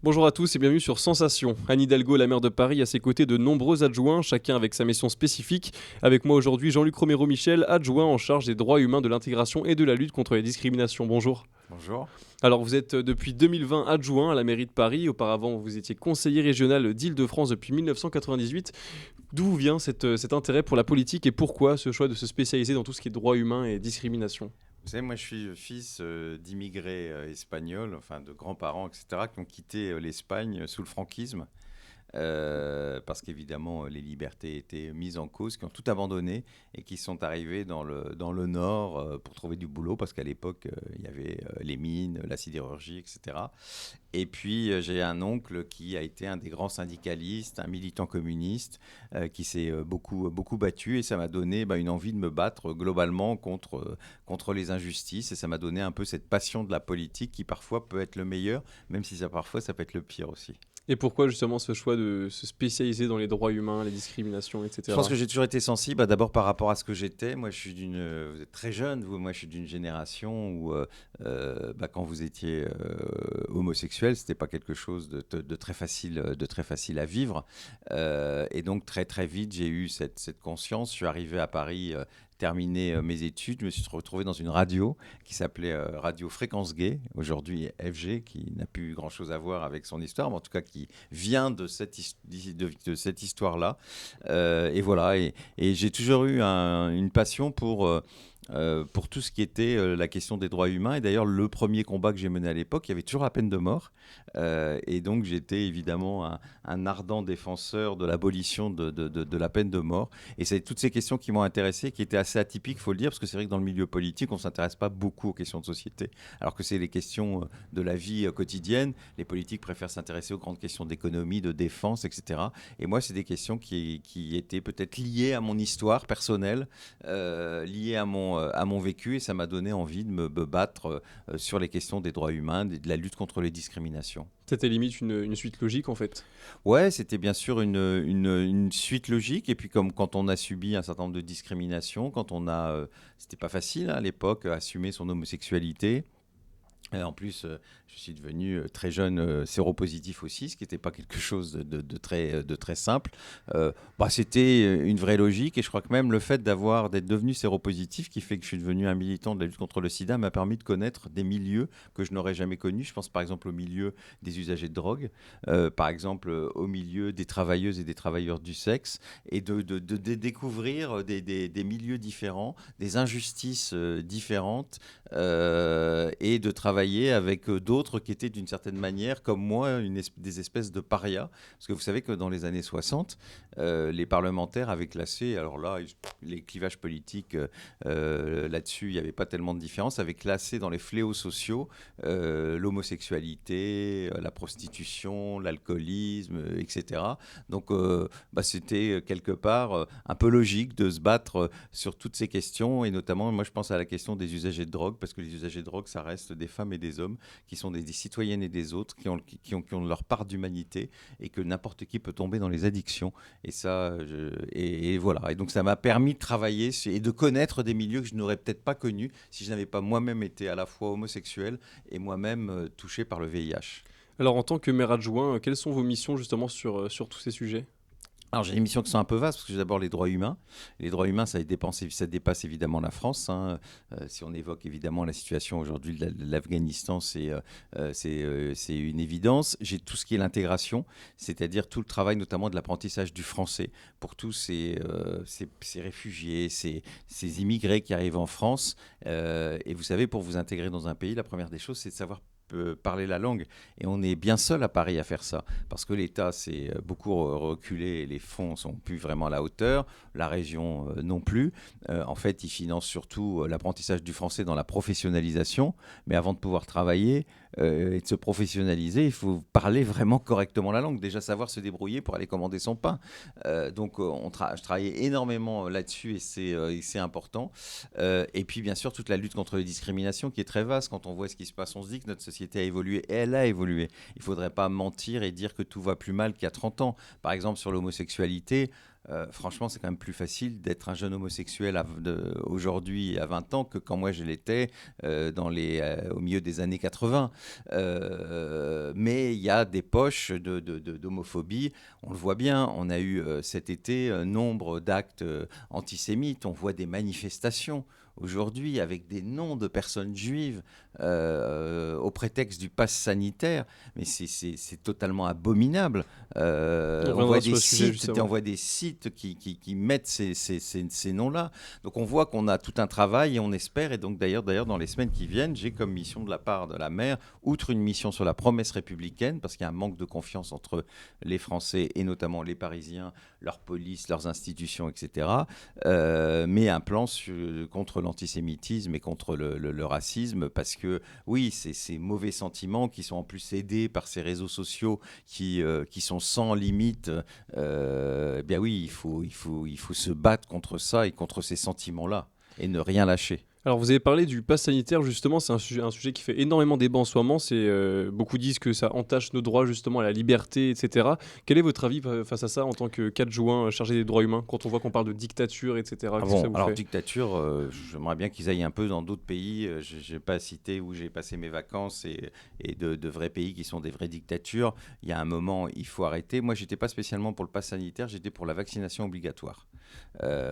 Bonjour à tous et bienvenue sur Sensation. Anne Hidalgo, la maire de Paris, à ses côtés de nombreux adjoints, chacun avec sa mission spécifique. Avec moi aujourd'hui Jean-Luc Romero-Michel, adjoint en charge des droits humains, de l'intégration et de la lutte contre les discriminations. Bonjour. Bonjour. Alors vous êtes depuis 2020 adjoint à la mairie de Paris. Auparavant vous étiez conseiller régional d'Île-de-France depuis 1998. D'où vient cet intérêt pour la politique et pourquoi ce choix de se spécialiser dans tout ce qui est droits humains et discrimination? Vous savez, moi je suis fils d'immigrés espagnols, enfin de grands-parents, etc., qui ont quitté l'Espagne sous le franquisme. Parce qu'évidemment les libertés étaient mises en cause, qui ont tout abandonné et qui sont arrivés dans le nord pour trouver du boulot, parce qu'à l'époque il y avait les mines, la sidérurgie, etc. Et puis j'ai un oncle qui a été un des grands syndicalistes, un militant communiste qui s'est beaucoup battu, et ça m'a donné une envie de me battre globalement contre les injustices, et ça m'a donné un peu cette passion de la politique qui parfois peut être le meilleur, même si parfois ça peut être le pire aussi. Et pourquoi justement ce choix de se spécialiser dans les droits humains, les discriminations, Je pense etc. que j'ai toujours été sensible, d'abord par rapport à ce que j'étais. Moi, vous êtes très jeune, vous. Moi, je suis d'une génération où, quand vous étiez homosexuel, c'était pas quelque chose de très facile à vivre. Et donc, très, très vite, j'ai eu cette conscience. Je suis arrivé à Paris, terminé mes études. Je me suis retrouvé dans une radio qui s'appelait Radio Fréquence Gay, aujourd'hui FG, qui n'a plus grand-chose à voir avec son histoire, mais en tout cas qui vient de de cette histoire-là. Et voilà, et j'ai toujours eu une passion pour tout ce qui était la question des droits humains. Et d'ailleurs, le premier combat que j'ai mené à l'époque, il y avait toujours la peine de mort. Et donc, j'étais évidemment un ardent défenseur de l'abolition de la peine de mort. Et c'est toutes ces questions qui m'ont intéressé, qui étaient assez atypiques, il faut le dire, parce que c'est vrai que dans le milieu politique, on ne s'intéresse pas beaucoup aux questions de société. Alors que c'est les questions de la vie quotidienne. Les politiques préfèrent s'intéresser aux grandes questions d'économie, de défense, etc. Et moi, c'est des questions qui étaient peut-être liées à mon histoire personnelle, liées à mon vécu, et ça m'a donné envie de me battre sur les questions des droits humains, de la lutte contre les discriminations. C'était limite une suite logique en fait. Ouais, c'était bien sûr une suite logique. Et puis, comme quand on a subi un certain nombre de discriminations, c'était pas facile à l'époque, assumer son homosexualité. Et en plus, je suis devenu très jeune séropositif aussi, ce qui n'était pas quelque chose de très simple. C'était une vraie logique, et je crois que même le fait d'être devenu séropositif, qui fait que je suis devenu un militant de la lutte contre le sida, m'a permis de connaître des milieux que je n'aurais jamais connus. Je pense par exemple au milieu des usagers de drogue, par exemple au milieu des travailleuses et des travailleurs du sexe, et de découvrir des milieux différents, des injustices différentes, et de travailler avec d'autres qui étaient d'une certaine manière, comme moi, des espèces de parias. Parce que vous savez que dans les années 60, les parlementaires avaient classé, alors là, les clivages politiques, là-dessus, il n'y avait pas tellement de différence, avaient classé dans les fléaux sociaux l'homosexualité, la prostitution, l'alcoolisme, etc. Donc, c'était quelque part un peu logique de se battre sur toutes ces questions, et notamment, moi, je pense à la question des usagers de drogue, parce que les usagers de drogue, ça reste des femmes et des hommes qui sont des citoyennes et des autres, qui ont leur part d'humanité, et que n'importe qui peut tomber dans les addictions. Et ça, et voilà. Et donc, ça m'a permis de travailler et de connaître des milieux que je n'aurais peut-être pas connus si je n'avais pas moi-même été à la fois homosexuel et moi-même touché par le VIH. Alors en tant que maire adjoint, quelles sont vos missions justement sur tous ces sujets? Alors, j'ai des missions qui sont un peu vastes, parce que j'ai d'abord les droits humains. Les droits humains, ça dépasse évidemment la France, hein. Si on évoque évidemment la situation aujourd'hui de l'Afghanistan, c'est une évidence. J'ai tout ce qui est l'intégration, c'est-à-dire tout le travail notamment de l'apprentissage du français pour tous ces réfugiés, ces immigrés qui arrivent en France. Et vous savez, pour vous intégrer dans un pays, la première des choses, c'est de savoir parler la langue. Et on est bien seul à Paris à faire ça, parce que l'État s'est beaucoup reculé, et les fonds sont plus vraiment à la hauteur, la région non plus. En fait, ils financent surtout l'apprentissage du français dans la professionnalisation, mais avant de pouvoir travailler et de se professionnaliser, il faut parler vraiment correctement la langue, déjà savoir se débrouiller pour aller commander son pain. Donc, je travaillais énormément là-dessus, et c'est important. Et puis, bien sûr, toute la lutte contre les discriminations qui est très vaste. Quand on voit ce qui se passe, on se dit que notre société société a évolué, et elle a évolué. Il ne faudrait pas mentir et dire que tout va plus mal qu'il y a 30 ans. Par exemple, sur l'homosexualité, franchement, c'est quand même plus facile d'être un jeune homosexuel aujourd'hui à 20 ans que quand moi je l'étais au milieu des années 80. Mais il y a des poches d'homophobie, on le voit bien. On a eu cet été nombre d'actes antisémites, on voit des manifestations aujourd'hui avec des noms de personnes juives au prétexte du pass sanitaire, mais c'est totalement abominable. On voit des sites qui mettent ces noms-là. Donc on voit qu'on a tout un travail et on espère, et donc d'ailleurs dans les semaines qui viennent, j'ai comme mission de la part de la maire, outre une mission sur la promesse républicaine, parce qu'il y a un manque de confiance entre les Français et notamment les Parisiens, leur police, leurs institutions, etc., mais un plan contre l'antisémitisme et contre le racisme, parce que oui, ces mauvais sentiments qui sont en plus aidés par ces réseaux sociaux qui sont sans limite, eh bien oui, il faut se battre contre ça et contre ces sentiments-là et ne rien lâcher. Alors vous avez parlé du pass sanitaire, justement, c'est un sujet qui fait énormément débat en ce moment. Beaucoup disent que ça entache nos droits justement à la liberté, etc. Quel est votre avis face à ça en tant que qu'adjoint chargé des droits humains, quand on voit qu'on parle de dictature, etc. Alors dictature, j'aimerais bien qu'ils aillent un peu dans d'autres pays. Je n'ai pas cité où j'ai passé mes vacances et de vrais pays qui sont des vraies dictatures. Il y a un moment, il faut arrêter. Moi, j'étais pas spécialement pour le pass sanitaire, j'étais pour la vaccination obligatoire.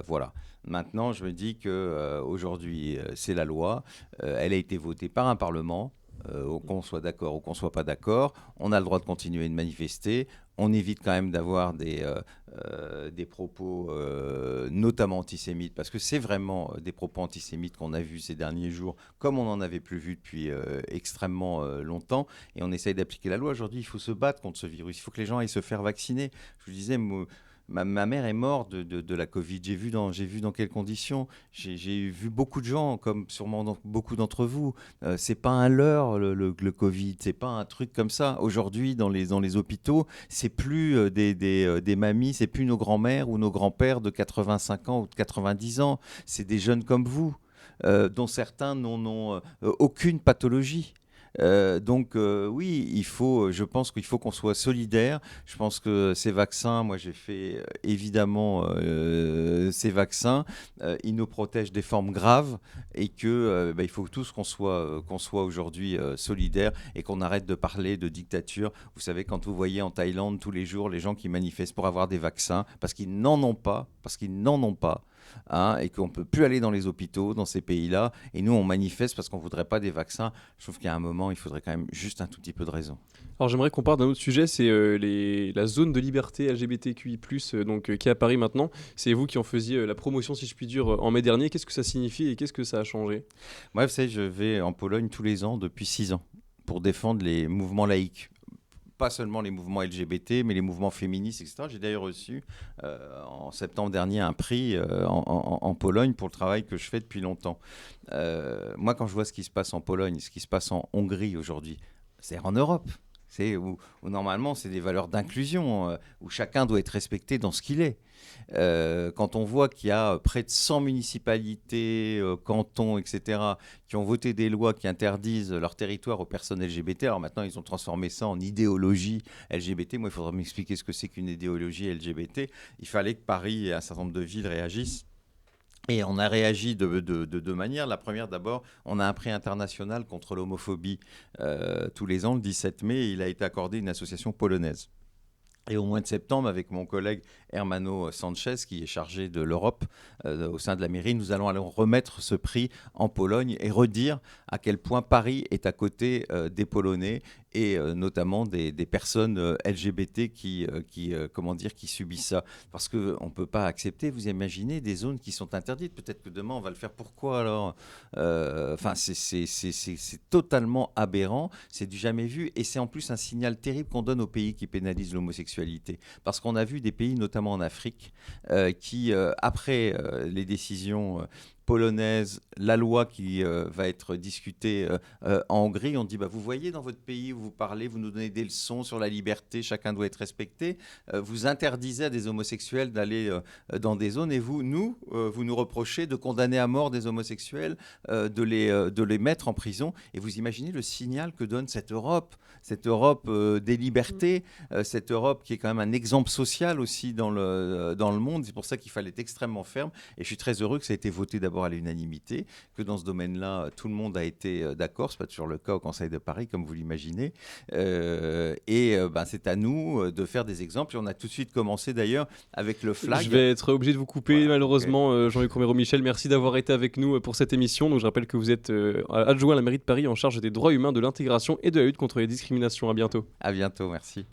Voilà. Maintenant, je me dis qu'aujourd'hui, c'est la loi. Elle a été votée par un Parlement. Qu'on soit d'accord ou qu'on soit pas d'accord, on a le droit de continuer de manifester. On évite quand même d'avoir des propos notamment antisémites, parce que c'est vraiment des propos antisémites qu'on a vus ces derniers jours, comme on n'en avait plus vu depuis extrêmement longtemps. Et on essaye d'appliquer la loi. Aujourd'hui, il faut se battre contre ce virus. Il faut que les gens aillent se faire vacciner. Je vous disais, ma mère est morte de la Covid. J'ai vu dans quelles conditions. J'ai vu beaucoup de gens, comme sûrement beaucoup d'entre vous. C'est pas un leurre, le Covid. C'est pas un truc comme ça. Aujourd'hui, dans les hôpitaux, c'est plus des mamies, c'est plus nos grands-mères ou nos grands-pères de 85 ans ou de 90 ans. C'est des jeunes comme vous, dont certains n'ont aucune pathologie. Oui, je pense qu'il faut qu'on soit solidaire. Je pense que ces vaccins, moi j'ai fait évidemment ces vaccins, ils nous protègent des formes graves, et que il faut tous qu'on soit aujourd'hui solidaires, et qu'on arrête de parler de dictature. Vous savez, quand vous voyez en Thaïlande tous les jours les gens qui manifestent pour avoir des vaccins parce qu'ils n'en ont pas, et qu'on ne peut plus aller dans les hôpitaux dans ces pays-là, et nous on manifeste parce qu'on ne voudrait pas des vaccins. Je trouve qu'à un moment il faudrait quand même juste un tout petit peu de raison. Alors j'aimerais qu'on parle d'un autre sujet, c'est la zone de liberté LGBTQI+, qui est à Paris maintenant. C'est vous qui en faisiez la promotion, si je puis dire, en mai dernier. Qu'est-ce que ça signifie et qu'est-ce que ça a changé ? Moi, vous savez, je vais en Pologne tous les ans depuis 6 ans pour défendre les mouvements laïques. Pas seulement les mouvements LGBT, mais les mouvements féministes, etc. J'ai d'ailleurs reçu en septembre dernier un prix en Pologne pour le travail que je fais depuis longtemps. Moi, quand je vois ce qui se passe en Pologne, ce qui se passe en Hongrie aujourd'hui, c'est en Europe. Où normalement, c'est des valeurs d'inclusion, où chacun doit être respecté dans ce qu'il est. Quand on voit qu'il y a près de 100 municipalités, cantons, etc., qui ont voté des lois qui interdisent leur territoire aux personnes LGBT, alors maintenant ils ont transformé ça en idéologie LGBT. Moi, il faudra m'expliquer ce que c'est qu'une idéologie LGBT. Il fallait que Paris et un certain nombre de villes réagissent. Et on a réagi de deux manières. La première, d'abord, on a un prix international contre l'homophobie tous les ans, le 17 mai, il a été accordé à une association polonaise. Et au mois de septembre, avec mon collègue Hermano Sanchez, qui est chargé de l'Europe au sein de la mairie, nous allons aller remettre ce prix en Pologne et redire à quel point Paris est à côté des Polonais, et notamment des personnes LGBT qui subissent ça. Parce qu'on ne peut pas accepter, vous imaginez, des zones qui sont interdites. Peut-être que demain, on va le faire. Pourquoi alors ? C'est totalement aberrant, c'est du jamais vu, et c'est en plus un signal terrible qu'on donne aux pays qui pénalisent l'homosexualité. Parce qu'on a vu des pays, notamment en Afrique, qui, après les décisions polonaise, la loi qui va être discutée en Hongrie. On dit, vous voyez, dans votre pays où vous parlez, vous nous donnez des leçons sur la liberté, chacun doit être respecté. Vous interdisez à des homosexuels d'aller dans des zones et vous nous reprochez de condamner à mort des homosexuels, de les mettre en prison. Et vous imaginez le signal que donne cette Europe des libertés, cette Europe qui est quand même un exemple social aussi dans le monde. C'est pour ça qu'il fallait être extrêmement ferme. Et je suis très heureux que ça ait été voté d'abord à l'unanimité, que dans ce domaine-là, tout le monde a été d'accord. Ce n'est pas toujours le cas au Conseil de Paris, comme vous l'imaginez. C'est à nous de faire des exemples. Et on a tout de suite commencé d'ailleurs avec le flag. Je vais être obligé de vous couper, malheureusement. Jean-Luc Romero-Michel, merci d'avoir été avec nous pour cette émission. Donc, je rappelle que vous êtes adjoint à la mairie de Paris en charge des droits humains, de l'intégration et de la lutte contre les discriminations. À bientôt. À bientôt, merci.